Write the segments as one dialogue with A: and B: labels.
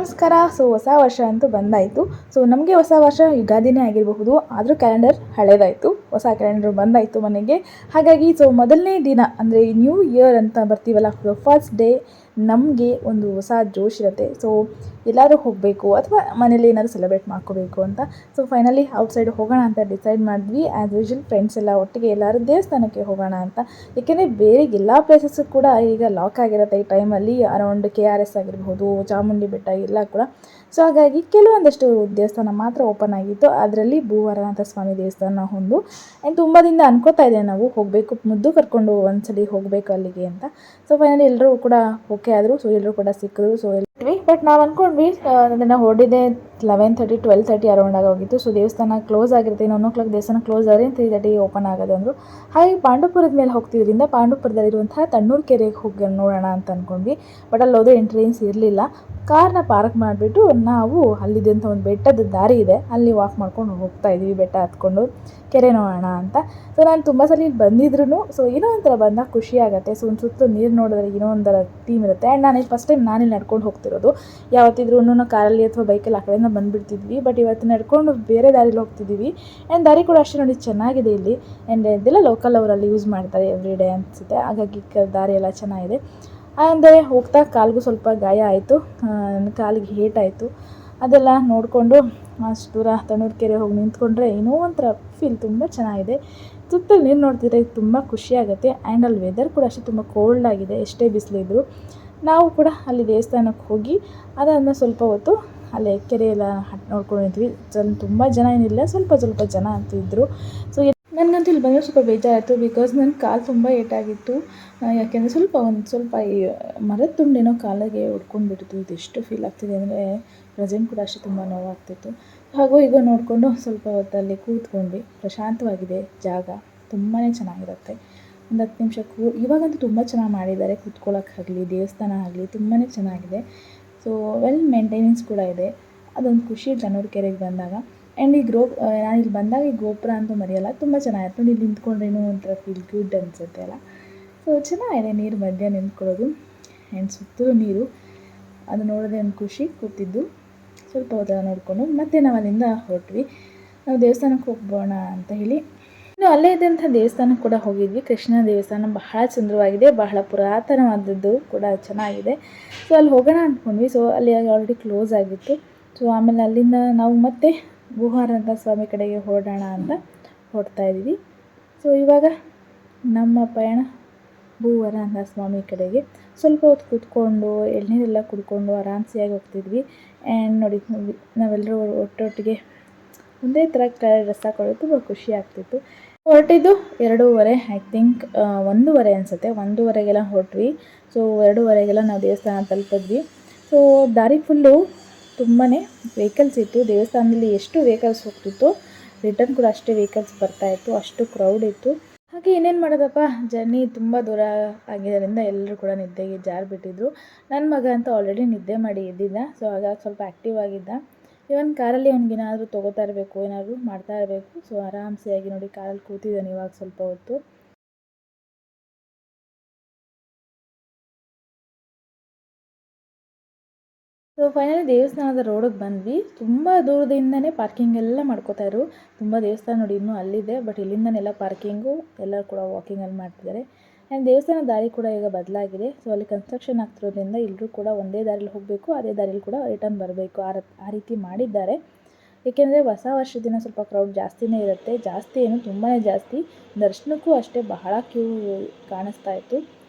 A: ನಮಸ್ಕಾರ. ಹೊಸ ವರ್ಷ ಅಂತೂ ಬಂದಾಯಿತು. ನಮಗೆ ಹೊಸ ವರ್ಷ ಯುಗಾದಿನೇ ಆಗಿರಬಹುದು, ಆದರೂ ಕ್ಯಾಲೆಂಡರ್ ಹಳೇದಾಯಿತು. ಹೊಸ ಕ್ಯಾಲೆಂಡರ್ ಬಂದಾಯಿತು ಮನೆಗೆ. ಹಾಗಾಗಿ ಮೊದಲನೇ ದಿನ ಅಂದರೆ ನ್ಯೂ ಇಯರ್ ಅಂತ ಬರ್ತೀವಲ್ಲ, ಫಸ್ಟ್ ಡೇ ನಮಗೆ ಒಂದು ಹೊಸ ಜೋಶ್ ಇರುತ್ತೆ. ಎಲ್ಲರೂ ಹೋಗಬೇಕು ಅಥವಾ ಮನೇಲಿ ಏನಾದರೂ ಸೆಲೆಬ್ರೇಟ್ ಮಾಡ್ಕೋಬೇಕು ಅಂತ. ಫೈನಲಿ ಔಟ್ಸೈಡ್ ಹೋಗೋಣ ಅಂತ ಡಿಸೈಡ್ ಮಾಡಿದ್ವಿ. ಆ್ಯಸ್ ಯೂಶುವಲ್ ಫ್ರೆಂಡ್ಸ್ ಎಲ್ಲ ಒಟ್ಟಿಗೆ ಎಲ್ಲರೂ ದೇವಸ್ಥಾನಕ್ಕೆ ಹೋಗೋಣ ಅಂತ. ಏಕೆಂದರೆ ಬೇರೆ ಎಲ್ಲ ಪ್ಲೇಸಸ್ಸು ಕೂಡ ಈಗ ಲಾಕ್ ಆಗಿರುತ್ತೆ ಈ ಟೈಮಲ್ಲಿ. ಅರೌಂಡ್ KRS ಆಗಿರ್ಬೋದು, ಚಾಮುಂಡಿ ಬೆಟ್ಟ ಎಲ್ಲ ಕೂಡ. ಹಾಗಾಗಿ ಕೆಲವೊಂದಷ್ಟು ದೇವಸ್ಥಾನ ಮಾತ್ರ ಓಪನ್ ಆಗಿತ್ತು. ಅದರಲ್ಲಿ ಭೂವರನಾಥ ಸ್ವಾಮಿ ದೇವಸ್ಥಾನ ಒಂದು. ತುಂಬ ದಿನ ಅನ್ಕೋತಾ ಇದೆ ನಾವು ಹೋಗಬೇಕು, ಮುದ್ದು ಕರ್ಕೊಂಡು ಒಂದ್ಸಲಿ ಹೋಗಬೇಕು ಅಲ್ಲಿಗೆ ಅಂತ. ಫೈನಲಿ ಎಲ್ಲರೂ ಕೂಡ ಓಕೆ ಆದರು. ಎಲ್ಲರೂ ಕೂಡ ಸಿಕ್ಕಿದ್ರು. ಬಟ್ ನಾವು ಅಂದ್ಕೊಂಡ್ವಿ ಅದನ್ನು ಹೊರಡಿದೆ 11:30 12:30 ಅರೌಂಡ್ ಆಗೋಗಿತ್ತು. ದೇವಸ್ಥಾನ ಕ್ಲೋಸ್ ಆಗಿರುತ್ತೆ, ಇನ್ನು 1 o'clock ದೇವಸ್ಥಾನ ಕ್ಲೋಸ್ ಆದರೆ 3:30 ಓಪನ್ ಆಗೋದು ಅಂದರು. ಹಾಗೆ ಪಾಂಡವಪುರದ ಮೇಲೆ ಹೋಗ್ತಿದ್ರಿಂದ ಪಾಂಡವಪುರದಲ್ಲಿರುವಂತಹ ತಣ್ಣೂರು ಕೆರೆಗೆ ಹೋಗಿ ನೋಡೋಣ ಅಂತ ಅಂದ್ಕೊಂಡ್ವಿ. ಬಟ್ ಅಲ್ಲಿ ಹೋದ್ರೆ ಎಂಟ್ರೆನ್ಸ್ ಇರಲಿಲ್ಲ. ಕಾರ್ನ ಪಾರ್ಕ್ ಮಾಡಿಬಿಟ್ಟು ನಾವು ಅಲ್ಲಿದ್ದಂಥ ಒಂದು ಬೆಟ್ಟದ ದಾರಿ ಇದೆ, ಅಲ್ಲಿ ವಾಕ್ ಮಾಡ್ಕೊಂಡು ಹೋಗ್ತಾ ಇದ್ವಿ, ಬೆಟ್ಟ ಹತ್ಕೊಂಡು ಕೆರೆ ನೋಡೋಣ ಅಂತ. ನಾನು ತುಂಬ ಸಲ ಇಲ್ಲಿ ಬಂದಿದ್ರು. ಏನೋ ಒಂಥರ ಬಂದಾಗ ಖುಷಿ ಆಗುತ್ತೆ. ಒಂದು ಸುತ್ತು ನೀರು ನೋಡಿದ್ರೆ ಏನೋ ಒಂಥರ ಥೀಮ್ ಇರುತ್ತೆ. ಆ್ಯಂಡ್ ನಾನು ಫಸ್ಟ್ ಟೈಮ್ ನಾನಿಲ್ಲಿ ನಡ್ಕೊಂಡು ಹೋಗ್ತಿರೋದು. ಯಾವತ್ತಿದ್ರೂ ಕಾರಲ್ಲಿ ಅಥವಾ ಬೈಕಲ್ಲಿ ಆ ಕಡೆಯಿಂದ ಬಂದುಬಿಡ್ತಿದ್ವಿ. ಬಟ್ ಇವತ್ತು ನಡ್ಕೊಂಡು ಬೇರೆ ದಾರಿಲಿ ಹೋಗ್ತಿದ್ದೀವಿ. ಆ್ಯಂಡ್ ದಾರಿ ಕೂಡ ಅಷ್ಟೇ ನೋಡಿ ಚೆನ್ನಾಗಿದೆ ಇಲ್ಲಿ. ಆ್ಯಂಡ್ ಇದೆಲ್ಲ ಲೋಕಲ್ ಅವರಲ್ಲಿ ಯೂಸ್ ಮಾಡ್ತಾರೆ ಎವ್ರಿ ಡೇ ಅನಿಸುತ್ತೆ. ಹಾಗಾಗಿ ದಾರಿ ಎಲ್ಲ ಚೆನ್ನಾಗಿದೆ. ಅಂದರೆ ಹೋಗ್ತಾ ಕಾಲಿಗೂ ಸ್ವಲ್ಪ ಗಾಯ ಆಯಿತು, ಕಾಲಿಗೆ ಏಟಾಯಿತು. ಅದೆಲ್ಲ ನೋಡಿಕೊಂಡು ಅಷ್ಟು ದೂರ ತಣ್ಣೂರು ಕೆರೆ ಹೋಗಿ ನಿಂತ್ಕೊಂಡ್ರೆ ಏನೋ ಒಂಥರ ಫೀಲ್ ತುಂಬ ಚೆನ್ನಾಗಿದೆ. ಸುತ್ತಲೂ ನೀರು ನೋಡ್ತಿದ್ರೆ ತುಂಬ ಖುಷಿಯಾಗುತ್ತೆ. ಆ್ಯಂಡ್ ಅಲ್ಲಿ ವೆದರ್ ಕೂಡ ಅಷ್ಟೇ ತುಂಬ ಕೋಲ್ಡ್ ಆಗಿದೆ, ಎಷ್ಟೇ ಬಿಸಿಲಿದ್ರು. ನಾವು ಕೂಡ ಅಲ್ಲಿ ದೇವಸ್ಥಾನಕ್ಕೆ ಹೋಗಿ ಅದಾದಮೇಲೆ ಸ್ವಲ್ಪ ಹೊತ್ತು ಅಲ್ಲೇ ಕೆರೆ ಎಲ್ಲ ನೋಡ್ಕೊಂಡಿದ್ವಿ. ತುಂಬ ಜನ ಏನಿಲ್ಲ, ಸ್ವಲ್ಪ ಜನ ಅಂತೂ ಇದ್ದರು. ನನಗಂತೂ ಇಲ್ಲಿ ಬಂದರೆ ಸ್ವಲ್ಪ ಬೇಜಾರಾಯಿತು. ಬಿಕಾಸ್ ನನ್ನ ಕಾಲು ತುಂಬ ಏಟಾಗಿತ್ತು. ಯಾಕೆಂದರೆ ಸ್ವಲ್ಪ ಈ ಮರದ ತುಂಡೇನೋ ಕಾಲಿಗೆ ಹೊಡ್ಕೊಂಡು ಬಿಟ್ಟಿತ್ತು. ಇದೆಷ್ಟು ಫೀಲ್ ಆಗ್ತಿದೆ ಅಂದರೆ ಪ್ರೆಸೆಂಟ್ ಕೂಡ ಅಷ್ಟೇ ತುಂಬ ನೋವಾಗ್ತಿತ್ತು. ಹಾಗೋ ಹೀಗೋ ನೋಡಿಕೊಂಡು ಸ್ವಲ್ಪ ಹೊತ್ತಲ್ಲಿ ಕೂತ್ಕೊಂಡ್ವಿ. ಪ್ರಶಾಂತವಾಗಿದೆ ಜಾಗ, ತುಂಬಾ ಚೆನ್ನಾಗಿರುತ್ತೆ. ಒಂದು 10 ನಿಮಿಷ ಇವಾಗಂತೂ ತುಂಬ ಚೆನ್ನಾಗಿ ಮಾಡಿದ್ದಾರೆ. ಕೂತ್ಕೊಳ್ಳೋಕ್ಕಾಗಲಿ, ದೇವಸ್ಥಾನ ಆಗಲಿ ತುಂಬಾ ಚೆನ್ನಾಗಿದೆ. ವೆಲ್ ಮೇಂಟೆನೆನ್ಸ್ ಕೂಡ ಇದೆ. ಅದೊಂದು ಖುಷಿ ತಣ್ಣೂರು ಕೆರೆಗೆ ಬಂದಾಗ. ಆ್ಯಂಡ್ ನಾನು ಇಲ್ಲಿ ಬಂದಾಗ ಈ ಗೋಪುರ ಅಂತೂ ಮರೆಯಲ್ಲ, ತುಂಬ ಚೆನ್ನಾಗಿತ್ತು. ಇಲ್ಲಿ ನಿಂತ್ಕೊಂಡ್ರೇನೋ ಒಂಥರ ಫೀಲ್ ಗುಡ್ ಅನಿಸುತ್ತೆ ಅಲ್ಲ. ಚೆನ್ನಾಗಿದೆ ನೀರು ಮಧ್ಯ ನಿಂತ್ಕೊಳ್ಳೋದು. ಆ್ಯಂಡ್ ಸುತ್ತಲೂ ನೀರು, ಅದು ನೋಡೋದೇ ಒಂದು ಖುಷಿ. ಕೂತಿದ್ದು ಸ್ವಲ್ಪ ಹೊತ್ತು ನೋಡಿಕೊಂಡು ಮತ್ತೆ ನಾವು ಅಲ್ಲಿಂದ ಹೊರಟ್ವಿ. ನಾವು ದೇವಸ್ಥಾನಕ್ಕೆ ಹೋಗ್ಬೋಣ ಅಂತ ಹೇಳಿ ಇನ್ನು ಅಲ್ಲೇ ಇದ್ದಂಥ ದೇವಸ್ಥಾನಕ್ಕೆ ಕೂಡ ಹೋಗಿದ್ವಿ. ಕೃಷ್ಣ ದೇವಸ್ಥಾನ ಬಹಳ ಸುಂದರವಾಗಿದೆ, ಬಹಳ ಪುರಾತನವಾದದ್ದು ಕೂಡ ಚೆನ್ನಾಗಿದೆ. ಅಲ್ಲಿ ಹೋಗೋಣ ಅಂದ್ಕೊಂಡ್ವಿ. ಅಲ್ಲಿ ಆಲ್ರೆಡಿ ಕ್ಲೋಸ್ ಆಗಿತ್ತು. ಆಮೇಲೆ ಅಲ್ಲಿಂದ ನಾವು ಮತ್ತೆ ಭೂವರನಾಥ ಸ್ವಾಮಿ ಕಡೆಗೆ ಹೊರಡೋಣ ಅಂತ ಹೊರಡ್ತಾ ಇದ್ದೀವಿ. ಇವಾಗ ನಮ್ಮ ಪಯಣ ಭೂವರನಾಥ ಸ್ವಾಮಿ ಕಡೆಗೆ. ಸ್ವಲ್ಪ ಹೊತ್ತು ಕೂತ್ಕೊಂಡು ಎಳ್ನೀರೆಲ್ಲ ಕುಡ್ಕೊಂಡು ಆರಾಮ್ಸೆಯಾಗಿ ಹೋಗ್ತಿದ್ವಿ. ಆ್ಯಂಡ್ ನೋಡಿ ನಾವೆಲ್ಲರೂ ಒಟ್ಟೊಟ್ಟಿಗೆ ಒಂದೇ ಥರ ಡ್ರೆಸ್ ಹಾಕೊಳ್ಳೋದು ತುಂಬ ಖುಷಿ ಆಗ್ತಿತ್ತು. ಹೊರಟಿದ್ದು 2:30 ಐ ಥಿಂಕ್ 1:30 ಅನಿಸುತ್ತೆ. 1:30ಗೆಲ್ಲ ಹೊರಟ್ವಿ. 2:30ಗೆಲ್ಲ ನಾವು ದೇವಸ್ಥಾನ ತಲುಪಿದ್ವಿ. ದಾರಿ ಫುಲ್ಲು ತುಂಬಾ ವೆಹಿಕಲ್ಸ್ ಇತ್ತು. ದೇವಸ್ಥಾನದಲ್ಲಿ ಎಷ್ಟು ವೆಹಿಕಲ್ಸ್ ಹೋಗ್ತಿತ್ತು, ರಿಟರ್ನ್ ಕೂಡ ಅಷ್ಟೇ ವೆಹಿಕಲ್ಸ್ ಬರ್ತಾಯಿತ್ತು. ಅಷ್ಟು ಕ್ರೌಡ್ ಇತ್ತು. ಹಾಗೆ ಏನೇನು ಮಾಡೋದಪ್ಪ, ಜರ್ನಿ ತುಂಬ ದೂರ ಆಗಿದ್ದರಿಂದ ಎಲ್ಲರೂ ಕೂಡ ನಿದ್ದೆಗೆ ಜಾರಿಬಿಟ್ಟಿದ್ರು. ನನ್ನ ಮಗ ಅಂತೂ ಆಲ್ರೆಡಿ ನಿದ್ದೆ ಮಾಡಿ ಎದ್ದಿದ್ದ. ಹಾಗಾಗಿ ಸ್ವಲ್ಪ ಆ್ಯಕ್ಟಿವ್ ಆಗಿದ್ದ. ಇವನ್ ಕಾರಲ್ಲಿ ಅವ್ನಿಗೇನಾದರೂ ತೊಗೋತಾ ಇರಬೇಕು, ಏನಾದರೂ ಮಾಡ್ತಾ ಇರಬೇಕು. ಆರಾಮ್ಸೆಯಾಗಿ ನೋಡಿ ಕಾರಲ್ಲಿ ಕೂತಿದ್ದಾನೆ ಇವಾಗ ಸ್ವಲ್ಪ ಹೊತ್ತು. ಫೈನಲಿ ದೇವಸ್ಥಾನದ ರೋಡಿಗೆ ಬಂದ್ವಿ. ತುಂಬ ದೂರದಿಂದನೇ ಪಾರ್ಕಿಂಗ್ ಎಲ್ಲ ಮಾಡ್ಕೋತಾಯಿದ್ರು. ತುಂಬ ದೇವಸ್ಥಾನ ನೋಡಿ ಇನ್ನೂ ಅಲ್ಲಿದೆ. ಬಟ್ ಇಲ್ಲಿಂದನೆಲ್ಲ ಪಾರ್ಕಿಂಗು ಎಲ್ಲರೂ ಕೂಡ ವಾಕಿಂಗಲ್ಲಿ ಮಾಡ್ತಿದ್ದಾರೆ. ಆ್ಯಂಡ್ ದೇವಸ್ಥಾನ ದಾರಿ ಕೂಡ ಈಗ ಬದಲಾಗಿದೆ. ಅಲ್ಲಿ ಕನ್ಸ್ಟ್ರಕ್ಷನ್ ಆಗ್ತಿರೋದ್ರಿಂದ ಎಲ್ಲರೂ ಕೂಡ ಒಂದೇ ದಾರಿಲಿ ಹೋಗಬೇಕು, ಅದೇ ದಾರಿಲಿ ಕೂಡ ರಿಟರ್ನ್ ಬರಬೇಕು. ಆ ರೀತಿ ಮಾಡಿದ್ದಾರೆ. ಏಕೆಂದರೆ ಹೊಸ ವರ್ಷದ ದಿನ ಸ್ವಲ್ಪ ಕ್ರೌಡ್ ಜಾಸ್ತಿನೇ ಇರುತ್ತೆ. ಜಾಸ್ತಿ ಏನು, ತುಂಬಾ ಜಾಸ್ತಿ. ದರ್ಶನಕ್ಕೂ ಅಷ್ಟೇ ಬಹಳ ಕ್ಯೂ ಕಾಣಿಸ್ತಾ ಇತ್ತು.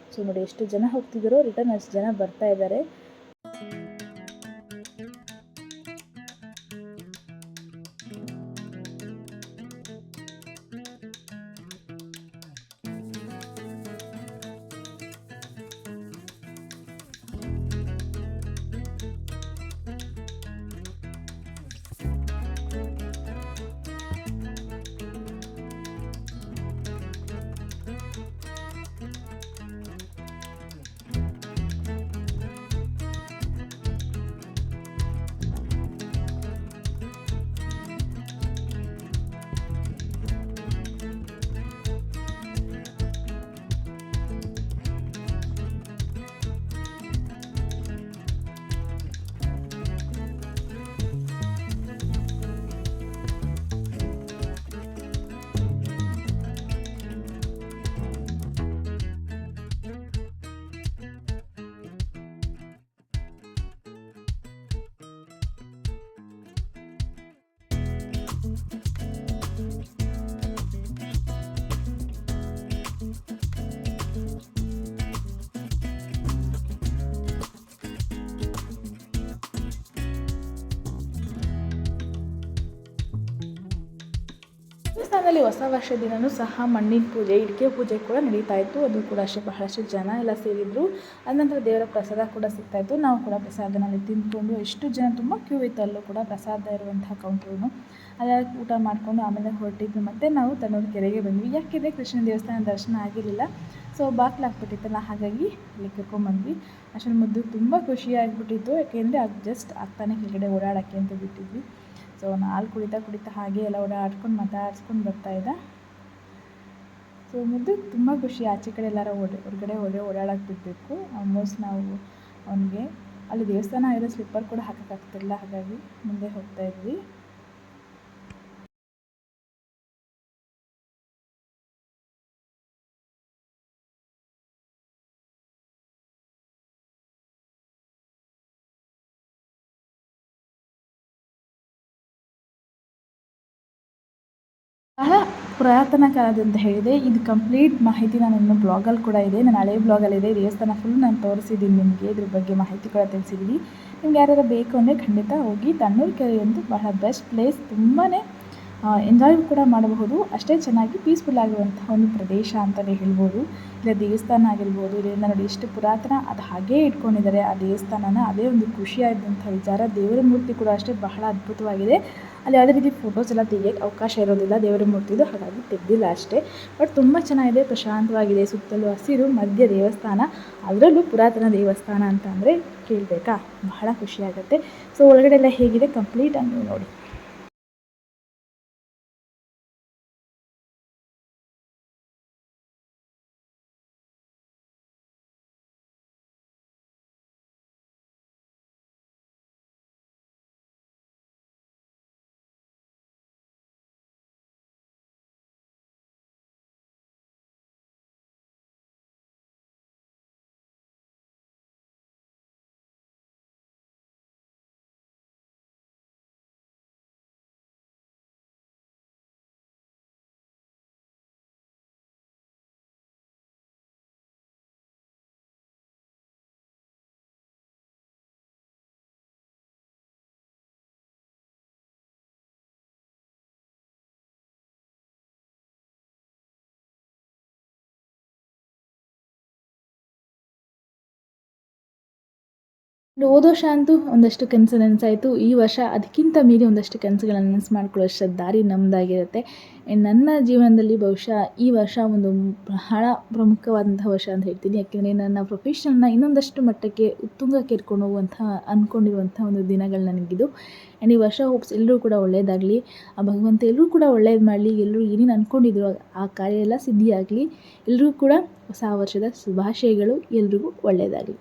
A: ನೋಡಿ ಎಷ್ಟು ಜನ ಹೋಗ್ತಿದ್ದಾರೋ, ರಿಟರ್ನ್ ಅಷ್ಟು ಜನ ಬರ್ತಾ ಇದ್ದಾರೆ. ದೇವಸ್ಥಾನದಲ್ಲಿ ಹೊಸ ವರ್ಷ ದಿನವೂ ಸಹ ಮಣ್ಣಿನ ಪೂಜೆ, ಇಟ್ಟಿಗೆ ಪೂಜೆ ಕೂಡ ನಡೀತಾ ಇತ್ತು. ಅದು ಕೂಡ ಅಷ್ಟೇ ಬಹಳಷ್ಟು ಜನ ಎಲ್ಲ ಸೇರಿದ್ರು. ಅನಂತರ ದೇವರ ಪ್ರಸಾದ ಕೂಡ ಸಿಗ್ತಾಯಿತ್ತು. ನಾವು ಕೂಡ ಪ್ರಸಾದನಲ್ಲಿ ತಿಂದ್ಕೊಂಡು ಎಷ್ಟು ಜನ ತುಂಬ ಕ್ಯೂ ಇತ್ತು. ಅಲ್ಲೂ ಕೂಡ ಪ್ರಸಾದ ಇರುವಂತಹ ಕೌಂಟ್ರೂ ಅಲ್ಲ ಊಟ ಮಾಡಿಕೊಂಡು ಆಮೇಲೆ ಹೊರಟಿದ್ದು. ಮತ್ತು ನಾವು ತಣ್ಣೂರು ಕೆರೆಗೆ ಬಂದ್ವಿ. ಯಾಕೆಂದರೆ ಕೃಷ್ಣ ದೇವಸ್ಥಾನ ದರ್ಶನ ಆಗಿರಲಿಲ್ಲ. ಸೊ ಬಾಗಿಲಾಗ್ಬಿಟ್ಟಿತ್ತಲ್ಲ, ಹಾಗಾಗಿ ಅಲ್ಲಿ ಕರ್ಕೊಂಬಂದ್ವಿ. ಅಷ್ಟೊಂದು ಮುದ್ದು ತುಂಬ ಖುಷಿಯಾಗಿಬಿಟ್ಟಿತ್ತು. ಯಾಕೆಂದರೆ ಅದು ಜಸ್ಟ್ ಆಗ್ತಾನೆ ಕೆಳಗಡೆ ಓಡಾಡೋಕ್ಕೆ ಅಂತ ಬಿಟ್ಟಿದ್ವಿ. ಸೊ ಹಾಲು ಕುಡಿತಾ ಹಾಗೆ ಎಲ್ಲ ಓಡಾಡ್ಕೊಂಡು ಮಾತಾಡ್ಸ್ಕೊಂಡು ಬರ್ತಾಯಿದ್ದ. ಸೊ ಮುದ್ದು ತುಂಬ ಖುಷಿ. ಆಚೆ ಕಡೆ ಎಲ್ಲರೂ ಹೊರಗಡೆ ಹೋದರೆ ಓಡಾಡೋಕ್ಕೆ ಬಿಡಬೇಕು. ಆಲ್ಮೋಸ್ಟ್ ನಾವು ಅವನಿಗೆ ಅಲ್ಲಿ ದೇವಸ್ಥಾನ ಆಗಿರೋ ಸ್ಲಿಪ್ಪರ್ ಕೂಡ ಹಾಕೋಕ್ಕಾಗ್ತಿಲ್ಲ, ಹಾಗಾಗಿ ಮುಂದೆ ಹೋಗ್ತಾಯಿದ್ವಿ. ಬಹಳ ಪುರಾತನ ಕಾಲದಂತ ಹೇಳಿದೆ. ಇದು ಕಂಪ್ಲೀಟ್ ಮಾಹಿತಿ ನಾನು ಬ್ಲಾಗಲ್ಲಿ ಕೂಡ ಇದೆ, ನನ್ನ ಹಳೆ ಬ್ಲಾಗಲ್ಲಿದೆ. ದೇವಸ್ಥಾನ ಫುಲ್ ನಾನು ತೋರಿಸಿದ್ದೀನಿ ನಿಮಗೆ, ಇದ್ರ ಬಗ್ಗೆ ಮಾಹಿತಿ ಕೂಡ ತಿಳಿಸಿದ್ದೀನಿ. ನಿಮ್ಗೆ ಯಾರು ಬೇಕು ಅಂದರೆ ಖಂಡಿತ ಹೋಗಿ. ತಣ್ಣೂರು ಕೆರೆ ಅಂತೂ ಬಹಳ ಬೆಸ್ಟ್ ಪ್ಲೇಸ್. ತುಂಬಾ ಎಂಜಾಯ್ ಕೂಡ ಮಾಡಬಹುದು. ಅಷ್ಟೇ ಚೆನ್ನಾಗಿ ಪೀಸ್ಫುಲ್ ಆಗಿರುವಂತಹ ಒಂದು ಪ್ರದೇಶ ಅಂತಲೇ ಹೇಳ್ಬೋದು. ಇಲ್ಲ ದೇವಸ್ಥಾನ ಆಗಿರ್ಬೋದು, ಇದರಿಂದ ನೋಡಿ ಎಷ್ಟು ಪುರಾತನ ಅದು ಹಾಗೇ ಇಟ್ಕೊಂಡಿದ್ದಾರೆ ಆ ದೇವಸ್ಥಾನನ. ಅದೇ ಒಂದು ಖುಷಿಯಾದಂಥ ವಿಚಾರ. ದೇವರ ಮೂರ್ತಿ ಕೂಡ ಅಷ್ಟೇ ಬಹಳ ಅದ್ಭುತವಾಗಿದೆ. ಅಲ್ಲಿ ಯಾವುದೇ ರೀತಿ ಫೋಟೋಸ್ ಎಲ್ಲ ತೆಗಿಯೋಕ್ಕೆ ಅವಕಾಶ ಇರೋದಿಲ್ಲ ದೇವರ ಮೂರ್ತಿದು, ಹಾಗಾಗಿ ತೆಗೆದಿಲ್ಲ ಅಷ್ಟೇ. ಬಟ್ ತುಂಬ ಚೆನ್ನಾಗಿದೆ, ಪ್ರಶಾಂತವಾಗಿದೆ. ಸುತ್ತಲೂ ಹಸಿರು, ಮಧ್ಯ ದೇವಸ್ಥಾನ, ಅದರಲ್ಲೂ ಪುರಾತನ ದೇವಸ್ಥಾನ ಅಂತ ಅಂದರೆ ಕೇಳಬೇಕಾ, ಬಹಳ ಖುಷಿಯಾಗುತ್ತೆ. ಸೊ ಒಳಗಡೆ ಎಲ್ಲ ಹೇಗಿದೆ ಕಂಪ್ಲೀಟಾಗಿ ನೀವು ನೋಡಿ. ಹೋದ ವರ್ಷ ಅಂತೂ ಒಂದಷ್ಟು ಕನಸು ನನಸಾಯಿತು. ಈ ವರ್ಷ ಅದಕ್ಕಿಂತ ಮೀರಿ ಒಂದಷ್ಟು ಕನಸುಗಳನ್ನು ನನಸು ಮಾಡ್ಕೊಳ್ಳೋಷ್ಟು ದಾರಿ ನಮ್ಮದಾಗಿರುತ್ತೆ. ನನ್ನ ಜೀವನದಲ್ಲಿ ಬಹುಶಃ ಈ ವರ್ಷ ಒಂದು ಬಹಳ ಪ್ರಮುಖವಾದಂಥ ವರ್ಷ ಅಂತ ಹೇಳ್ತೀನಿ. ಯಾಕೆಂದರೆ ನನ್ನ ಪ್ರೊಫೆಷನ್ನ ಇನ್ನೊಂದಷ್ಟು ಮಟ್ಟಕ್ಕೆ ಉತ್ತುಂಗಕ್ಕೆ ಏರ್ಕೊಂಡು ಹೋಗುವಂಥ ಅಂದ್ಕೊಂಡಿರುವಂಥ ಒಂದು ದಿನಗಳು ನನಗಿದು. ಆ್ಯಂಡ್ ಈ ವರ್ಷ ಹೋಪ್ಸ್ ಎಲ್ಲರೂ ಕೂಡ ಒಳ್ಳೆಯದಾಗಲಿ, ಆ ಭಗವಂತ ಎಲ್ಲರೂ ಕೂಡ ಒಳ್ಳೇದು ಮಾಡಲಿ. ಎಲ್ಲರೂ ಏನೇನು ಅಂದ್ಕೊಂಡಿದ್ರು ಆ ಕಾರ್ಯ ಎಲ್ಲ ಸಿದ್ಧಿಯಾಗಲಿ. ಎಲ್ಲರೂ ಕೂಡ ಹೊಸ ವರ್ಷದ ಶುಭಾಶಯಗಳು. ಎಲ್ರಿಗೂ ಒಳ್ಳೆಯದಾಗಲಿ.